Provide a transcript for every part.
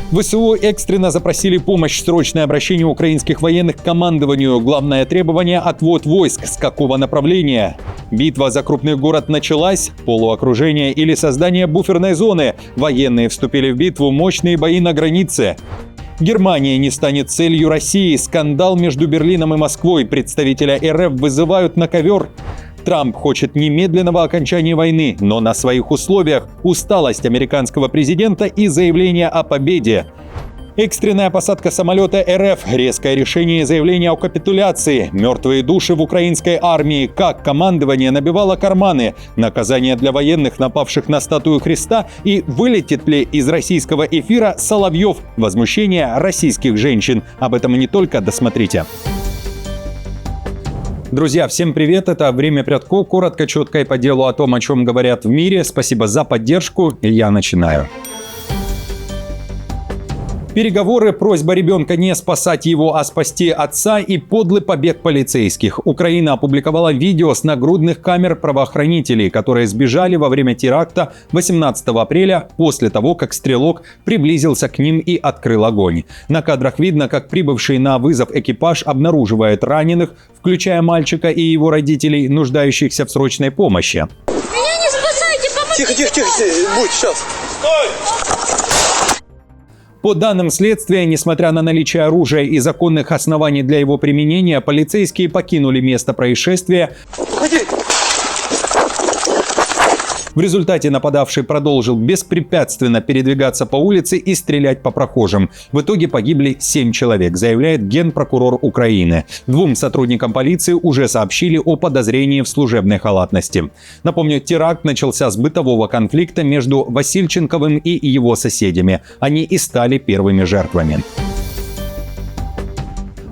ВСУ экстренно запросили помощь. Срочное обращение украинских военных к командованию. Главное требование – отвод войск. С какого направления? Битва за крупный город началась. Полуокружение или создание буферной зоны. Военные вступили в битву. Мощные бои на границе. Германия не станет целью России. Скандал между Берлином и Москвой. Представителя РФ вызывают на ковер. Трамп хочет немедленного окончания войны, но на своих условиях. Усталость американского президента и заявление о победе. Экстренная посадка самолета РФ, резкое решение и заявление о капитуляции, мертвые души в украинской армии, как командование набивало карманы, наказание для военных, напавших на статую Христа, и вылетит ли из российского эфира Соловьев, возмущение российских женщин. Об этом и не только, досмотрите. Друзья, всем привет, это «Время Прядко», коротко, четко и по делу о том, о чем говорят в мире. Спасибо за поддержку, и я начинаю. Переговоры, просьба ребенка не спасать его, а спасти отца и подлый побег полицейских. Украина опубликовала видео с нагрудных камер правоохранителей, которые сбежали во время теракта 18 апреля после того, как стрелок приблизился к ним и открыл огонь. На кадрах видно, как прибывший на вызов экипаж обнаруживает раненых, включая мальчика и его родителей, нуждающихся в срочной помощи. Меня не спасайте, помогите! Тихо, будь, сейчас. Стой! По данным следствия, несмотря на наличие оружия и законных оснований для его применения, полицейские покинули место происшествия. Уходи! В результате нападавший продолжил беспрепятственно передвигаться по улице и стрелять по прохожим. В итоге погибли 7 человек, заявляет генпрокурор Украины. 2 сотрудникам полиции уже сообщили о подозрении в служебной халатности. Напомню, теракт начался с бытового конфликта между Васильченковым и его соседями. Они и стали первыми жертвами.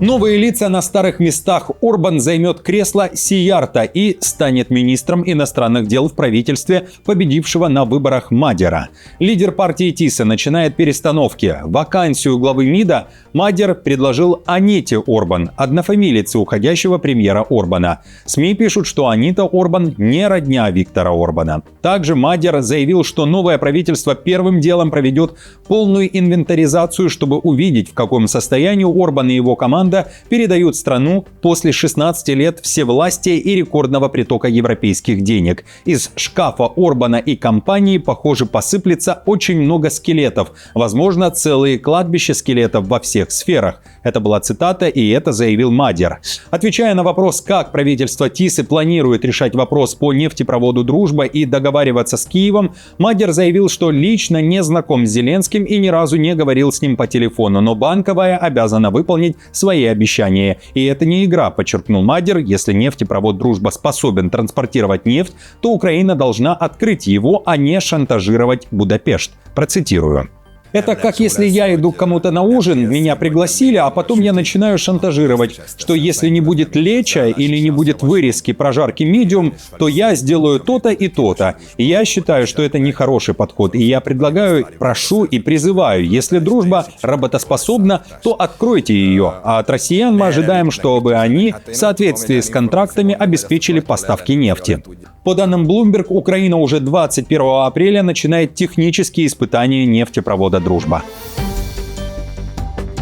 Новые лица на старых местах. Орбан займет кресло Сиярта и станет министром иностранных дел в правительстве победившего на выборах Мадера. Лидер партии ТИСа начинает перестановки. Вакансию главы МИДа Мадер предложил Анете Орбан, однофамилице уходящего премьера Орбана. СМИ пишут, что Анита Орбан не родня Виктора Орбана. Также Мадер заявил, что новое правительство первым делом проведет полную инвентаризацию, чтобы увидеть, в каком состоянии Орбан и его команда передают страну после 16 лет всевластия и рекордного притока европейских денег. Из шкафа Орбана и компании, похоже, посыплется очень много скелетов. Возможно, целые кладбища скелетов во всех сферах. Это была цитата, и это заявил Мадер. Отвечая на вопрос, как правительство ТИСы планирует решать вопрос по нефтепроводу «Дружба» и договариваться с Киевом, Мадер заявил, что лично не знаком с Зеленским и ни разу не говорил с ним по телефону, но Банковая обязана выполнить свои обещания. И это не игра, подчеркнул Мадер. Если нефтепровод «Дружба» способен транспортировать нефть, то Украина должна открыть его, а не шантажировать Будапешт. Процитирую. Это как если я иду к кому-то на ужин, меня пригласили, а потом я начинаю шантажировать, что если не будет леча или не будет вырезки прожарки медиум, то я сделаю то-то и то-то. И я считаю, что это нехороший подход. И я предлагаю, прошу и призываю, если дружба работоспособна, то откройте ее. А от россиян мы ожидаем, чтобы они в соответствии с контрактами обеспечили поставки нефти. По данным Bloomberg, Украина уже 21 апреля начинает технические испытания нефтепровода «Дружба».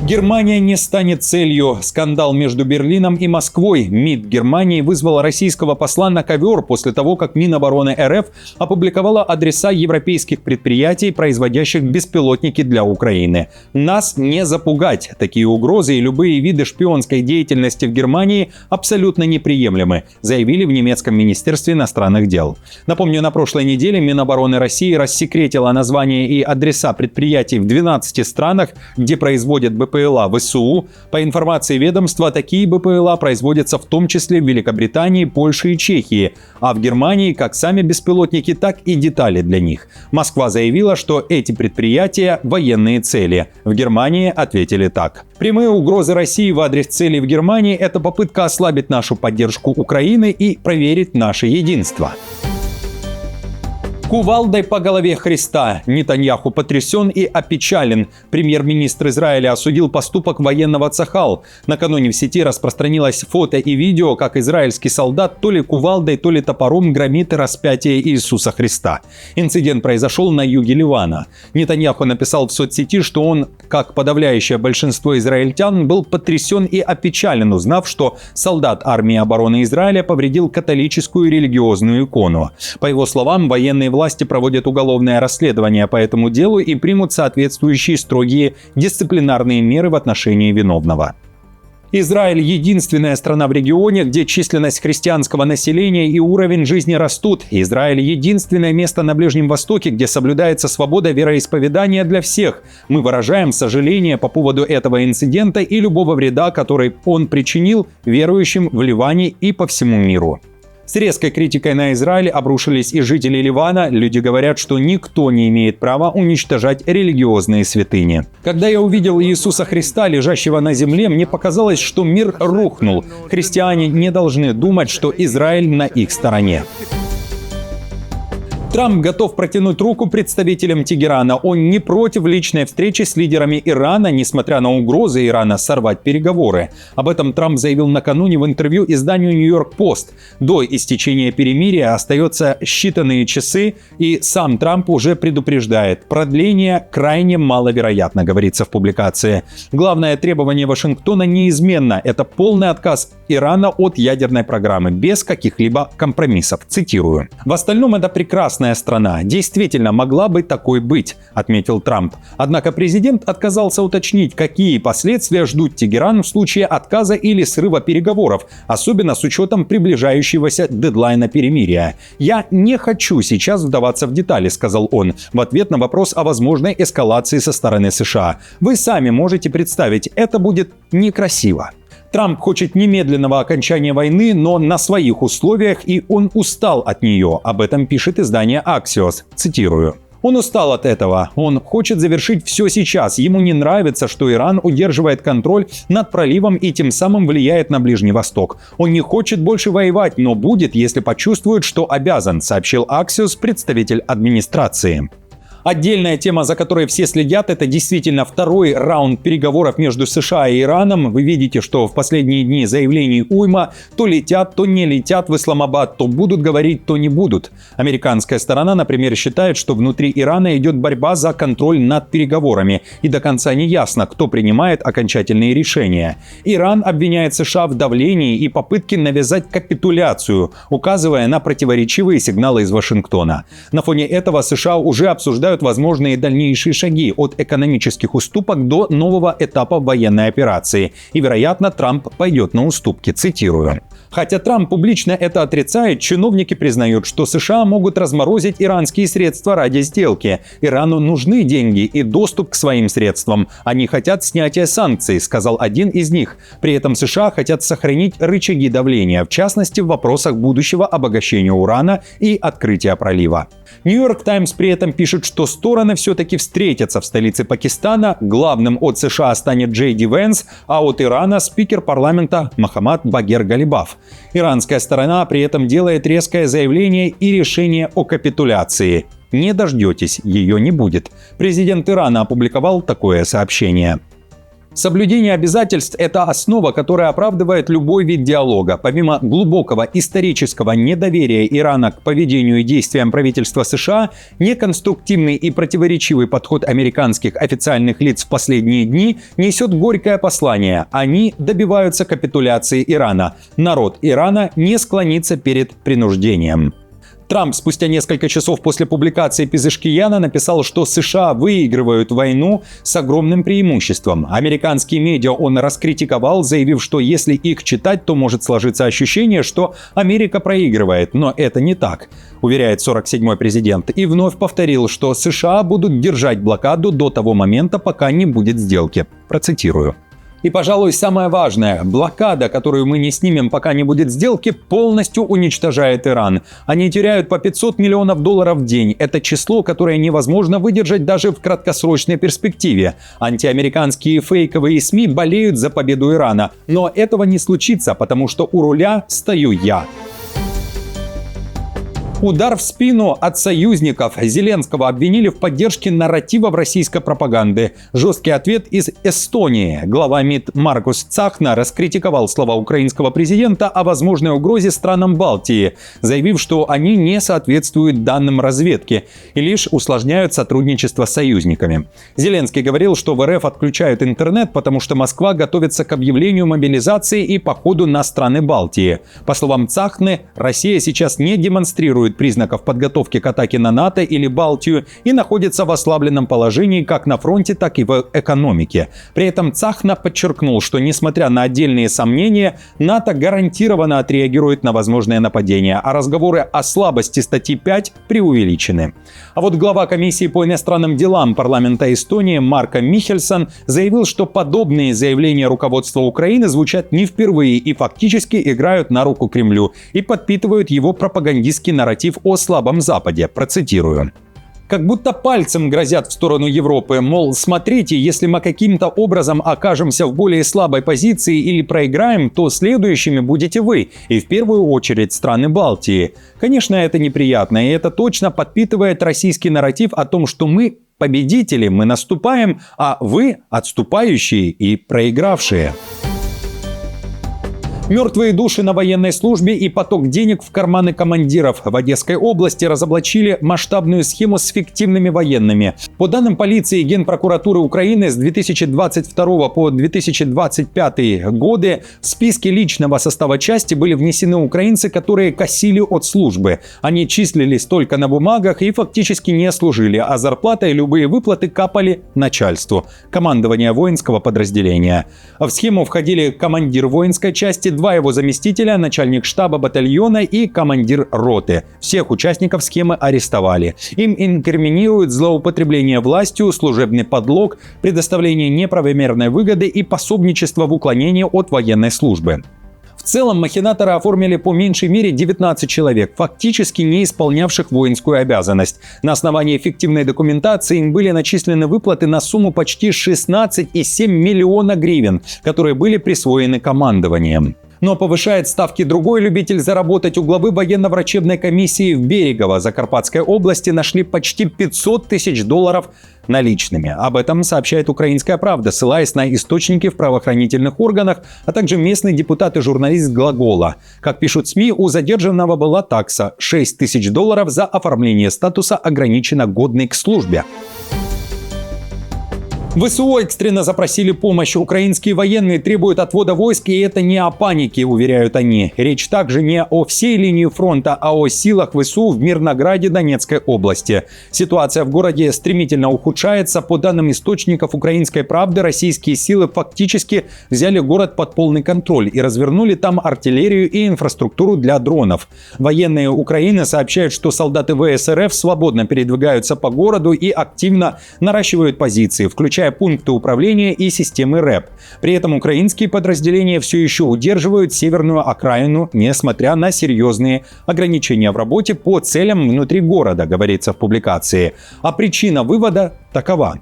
Германия не станет целью. Скандал между Берлином и Москвой. МИД Германии вызвал российского посла на ковер после того, как Минобороны РФ опубликовала адреса европейских предприятий, производящих беспилотники для Украины. Нас не запугать. Такие угрозы и любые виды шпионской деятельности в Германии абсолютно неприемлемы, заявили в немецком Министерстве иностранных дел. Напомню, на прошлой неделе Минобороны России рассекретила названия и адреса предприятий в 12 странах, где производят БПЛА ВСУ. По информации ведомства, такие БПЛА производятся в том числе в Великобритании, Польше и Чехии, а в Германии как сами беспилотники, так и детали для них. Москва заявила, что эти предприятия – военные цели. В Германии ответили так. Прямые угрозы России в адрес целей в Германии – это попытка ослабить нашу поддержку Украины и проверить наше единство. Кувалдой по голове Христа. Нетаньяху потрясен и опечален. Премьер-министр Израиля осудил поступок военного Цахал. Накануне в сети распространилось фото и видео, как израильский солдат то ли кувалдой, то ли топором громит распятие Иисуса Христа. Инцидент произошел на юге Ливана. Нетаньяху написал в соцсети, что он, как подавляющее большинство израильтян, был потрясен и опечален, узнав, что солдат армии обороны Израиля повредил католическую религиозную икону. По его словам, военные власти проводят уголовное расследование по этому делу и примут соответствующие строгие дисциплинарные меры в отношении виновного. Израиль – единственная страна в регионе, где численность христианского населения и уровень жизни растут. Израиль – единственное место на Ближнем Востоке, где соблюдается свобода вероисповедания для всех. Мы выражаем сожаление по поводу этого инцидента и любого вреда, который он причинил верующим в Ливане и по всему миру. С резкой критикой на Израиль обрушились и жители Ливана. Люди говорят, что никто не имеет права уничтожать религиозные святыни. Когда я увидел Иисуса Христа, лежащего на земле, мне показалось, что мир рухнул. Христиане не должны думать, что Израиль на их стороне. Трамп готов протянуть руку представителям Тегерана. Он не против личной встречи с лидерами Ирана, несмотря на угрозы Ирана сорвать переговоры. Об этом Трамп заявил накануне в интервью изданию «Нью-Йорк Пост». До истечения перемирия остается считанные часы, и сам Трамп уже предупреждает: продление крайне маловероятно, говорится в публикации. Главное требование Вашингтона неизменно – это полный отказ Ирана от ядерной программы, без каких-либо компромиссов. Цитирую. «В остальном это прекрасная страна. Действительно, могла бы такой быть», — отметил Трамп. Однако президент отказался уточнить, какие последствия ждут Тегеран в случае отказа или срыва переговоров, особенно с учетом приближающегося дедлайна перемирия. «Я не хочу сейчас вдаваться в детали», — сказал он, в ответ на вопрос о возможной эскалации со стороны США. «Вы сами можете представить, это будет некрасиво». Трамп хочет немедленного окончания войны, но на своих условиях, и он устал от нее. Об этом пишет издание Axios. Цитирую. «Он устал от этого. Он хочет завершить все сейчас. Ему не нравится, что Иран удерживает контроль над проливом и тем самым влияет на Ближний Восток. Он не хочет больше воевать, но будет, если почувствует, что обязан», сообщил Axios представитель администрации. Отдельная тема, за которой все следят, это действительно второй раунд переговоров между США и Ираном. Вы видите, что в последние дни заявлений уйма: то летят, то не летят в Исламабад, то будут говорить, то не будут. Американская сторона, например, считает, что внутри Ирана идет борьба за контроль над переговорами, и до конца не ясно, кто принимает окончательные решения. Иран обвиняет США в давлении и попытке навязать капитуляцию, указывая на противоречивые сигналы из Вашингтона. На фоне этого США уже обсуждают возможные дальнейшие шаги от экономических уступок до нового этапа военной операции. И, вероятно, Трамп пойдет на уступки, цитирую. Хотя Трамп публично это отрицает, чиновники признают, что США могут разморозить иранские средства ради сделки. Ирану нужны деньги и доступ к своим средствам. Они хотят снятия санкций, сказал один из них. При этом США хотят сохранить рычаги давления, в частности в вопросах будущего обогащения урана и открытия пролива. Нью-Йорк Таймс при этом пишет, что стороны все-таки встретятся в столице Пакистана. Главным от США станет Джей Ди Венс, а от Ирана спикер парламента Мохаммад Багер Галибаф. Иранская сторона при этом делает резкое заявление и решение о капитуляции. Не дождетесь, ее не будет. Президент Ирана опубликовал такое сообщение. Соблюдение обязательств – это основа, которая оправдывает любой вид диалога. Помимо глубокого исторического недоверия Ирана к поведению и действиям правительства США, неконструктивный и противоречивый подход американских официальных лиц в последние дни несет горькое послание. Они добиваются капитуляции Ирана. Народ Ирана не склонится перед принуждением. Трамп спустя несколько часов после публикации Пезешкияна написал, что США выигрывают войну с огромным преимуществом. Американские медиа он раскритиковал, заявив, что если их читать, то может сложиться ощущение, что Америка проигрывает. Но это не так, уверяет 47-й президент. И вновь повторил, что США будут держать блокаду до того момента, пока не будет сделки. Процитирую. И, пожалуй, самое важное – блокада, которую мы не снимем, пока не будет сделки, полностью уничтожает Иран. Они теряют по $500 миллионов в день. Это число, которое невозможно выдержать даже в краткосрочной перспективе. Антиамериканские фейковые СМИ болеют за победу Ирана. Но этого не случится, потому что у руля стою я. Удар в спину от союзников. Зеленского обвинили в поддержке нарративов российской пропаганды. Жесткий ответ из Эстонии. Глава МИД Маркус Цахна раскритиковал слова украинского президента о возможной угрозе странам Балтии, заявив, что они не соответствуют данным разведки и лишь усложняют сотрудничество с союзниками. Зеленский говорил, что в РФ отключают интернет, потому что Москва готовится к объявлению мобилизации и походу на страны Балтии. По словам Цахны, Россия сейчас не демонстрирует признаков подготовки к атаке на НАТО или Балтию и находится в ослабленном положении как на фронте, так и в экономике. При этом Цахна подчеркнул, что несмотря на отдельные сомнения, НАТО гарантированно отреагирует на возможное нападение, а разговоры о слабости статьи 5 преувеличены. А вот глава комиссии по иностранным делам парламента Эстонии Марко Михельсон заявил, что подобные заявления руководства Украины звучат не впервые и фактически играют на руку Кремлю и подпитывают его пропагандистский нарратив о слабом Западе. Процитирую. Как будто пальцем грозят в сторону Европы, мол, смотрите, если мы каким-то образом окажемся в более слабой позиции или проиграем, то следующими будете вы, и в первую очередь страны Балтии. Конечно, это неприятно, и это точно подпитывает российский нарратив о том, что мы победители, мы наступаем, а вы отступающие и проигравшие. Мертвые души на военной службе и поток денег в карманы командиров. В Одесской области разоблачили масштабную схему с фиктивными военными. По данным полиции и Генпрокуратуры Украины, с 2022 по 2025 годы в списке личного состава части были внесены украинцы, которые косили от службы. Они числились только на бумагах и фактически не служили, а зарплата и любые выплаты капали начальству, командование воинского подразделения. В схему входили командир воинской части, два его заместителя, начальник штаба батальона и командир роты. Всех участников схемы арестовали. Им инкриминируют злоупотребление властью, служебный подлог, предоставление неправомерной выгоды и пособничество в уклонении от военной службы. В целом махинаторы оформили по меньшей мере 19 человек, фактически не исполнявших воинскую обязанность. На основании фиктивной документации им были начислены выплаты на сумму почти 16,7 миллиона гривен, которые были присвоены командованием. Но повышает ставки другой любитель заработать. У главы военно-врачебной комиссии в Берегово Закарпатской области нашли почти 500 тысяч долларов наличными. Об этом сообщает «Украинская правда», ссылаясь на источники в правоохранительных органах, а также местный депутат и журналист Глагола. Как пишут СМИ, у задержанного была такса – 6 тысяч долларов за оформление статуса ограниченно годный к службе. ВСУ экстренно запросили помощь. Украинские военные требуют отвода войск, и это не о панике, уверяют они. Речь также не о всей линии фронта, а о силах ВСУ в Мирнограде Донецкой области. Ситуация в городе стремительно ухудшается. По данным источников «Украинской правды», российские силы фактически взяли город под полный контроль и развернули там артиллерию и инфраструктуру для дронов. Военные Украины сообщают, что солдаты ВС РФ свободно передвигаются по городу и активно наращивают позиции, включая пункты управления и системы РЭП. При этом украинские подразделения все еще удерживают северную окраину, несмотря на серьезные ограничения в работе по целям внутри города, говорится в публикации. А причина вывода такова.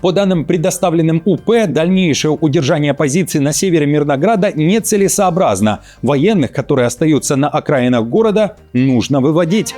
По данным, предоставленным УП, дальнейшее удержание позиций на севере Мирнограда нецелесообразно. Военных, которые остаются на окраинах города, нужно выводить.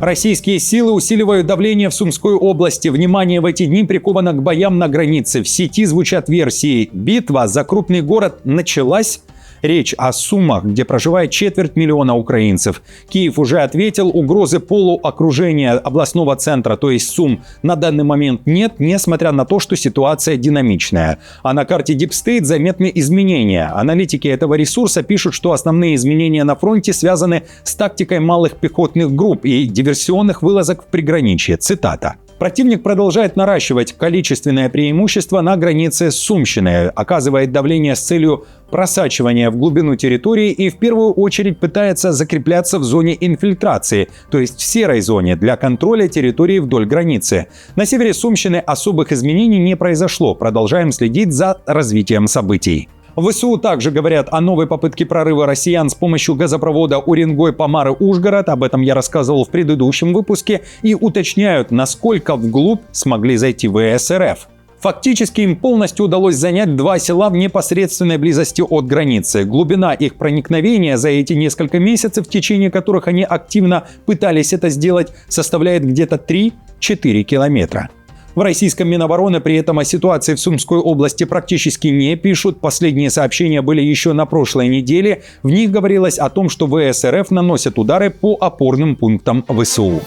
Российские силы усиливают давление в Сумской области. Внимание в эти дни приковано к боям на границе. В сети звучат версии: битва за крупный город началась. Речь о Сумах, где проживает 250 000 украинцев. Киев уже ответил, угрозы полуокружения областного центра, то есть Сум, на данный момент нет, несмотря на то, что ситуация динамичная. А на карте Deep State заметны изменения. Аналитики этого ресурса пишут, что основные изменения на фронте связаны с тактикой малых пехотных групп и диверсионных вылазок в приграничье. Цитата. Противник продолжает наращивать количественное преимущество на границе с Сумщиной, оказывает давление с целью просачивания в глубину территории и в первую очередь пытается закрепляться в зоне инфильтрации, то есть в серой зоне для контроля территории вдоль границы. На севере Сумщины особых изменений не произошло. Продолжаем следить за развитием событий. В ВСУ также говорят о новой попытке прорыва россиян с помощью газопровода Уренгой-Помары-Ужгород. Об этом я рассказывал в предыдущем выпуске. И уточняют, насколько вглубь смогли зайти ВС РФ. Фактически им полностью удалось занять 2 села в непосредственной близости от границы. Глубина их проникновения за эти несколько месяцев, в течение которых они активно пытались это сделать, составляет где-то 3-4 километра. В российском Минобороны при этом о ситуации в Сумской области практически не пишут. Последние сообщения были еще на прошлой неделе. В них говорилось о том, что ВС РФ наносят удары по опорным пунктам ВСУ.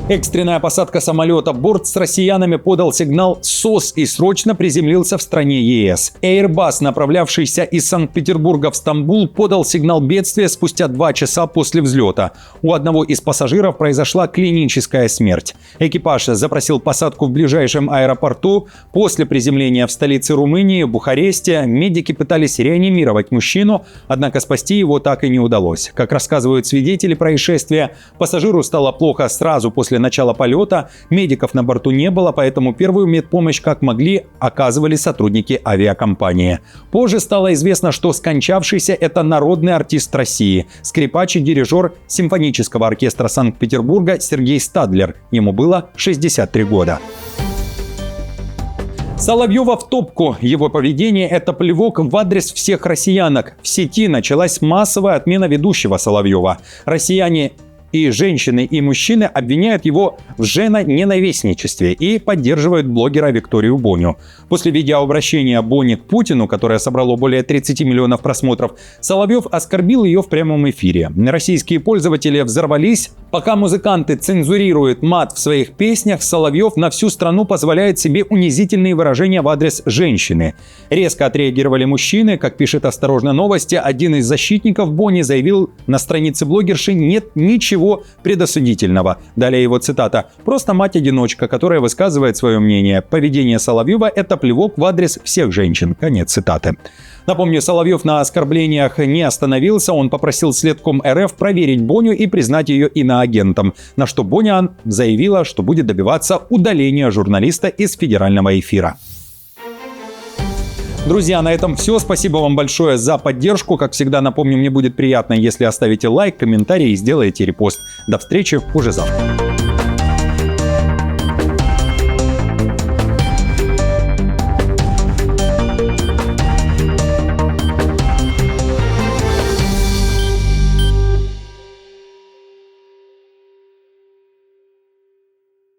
Экстренная посадка самолета. Борт с россиянами подал сигнал СОС и срочно приземлился в стране ЕС. Airbus, направлявшийся из Санкт-Петербурга в Стамбул, подал сигнал бедствия спустя 2 часа после взлета. У одного из пассажиров произошла клиническая смерть. Экипаж запросил посадку в ближайшем аэропорту. После приземления в столице Румынии, Бухаресте, медики пытались реанимировать мужчину, однако спасти его так и не удалось. Как рассказывают свидетели происшествия, пассажиру стало плохо сразу после начала полета, медиков на борту не было, поэтому первую медпомощь как могли оказывали сотрудники авиакомпании. Позже стало известно, что скончавшийся – это народный артист России, скрипач и дирижер симфонического оркестра Санкт-Петербурга Сергей Стадлер. Ему было 63 года. Соловьева в топку. Его поведение – это плевок в адрес всех россиянок. В сети началась массовая отмена ведущего Соловьева. Россияне и женщины, и мужчины обвиняют его в женоненавистничестве и поддерживают блогера Викторию Боню. После видеообращения Бони к Путину, которое собрало более 30 миллионов просмотров, Соловьев оскорбил ее в прямом эфире. Российские пользователи взорвались. Пока музыканты цензурируют мат в своих песнях, Соловьев на всю страну позволяет себе унизительные выражения в адрес женщины. Резко отреагировали мужчины. Как пишет «Осторожно новости», один из защитников Бони заявил на странице блогерши: «Нет ничего предосудительного». Далее его цитата: «Просто мать-одиночка, которая высказывает свое мнение. Поведение Соловьева – это плевок в адрес всех женщин». Конец цитаты. Напомню, Соловьев на оскорблениях не остановился. Он попросил Следком РФ проверить Боню и признать ее иноагентом, на что Боня заявила, что будет добиваться удаления журналиста из федерального эфира. Друзья, на этом все. Спасибо вам большое за поддержку. Как всегда, напомню, мне будет приятно, если оставите лайк, комментарий и сделаете репост. До встречи уже завтра.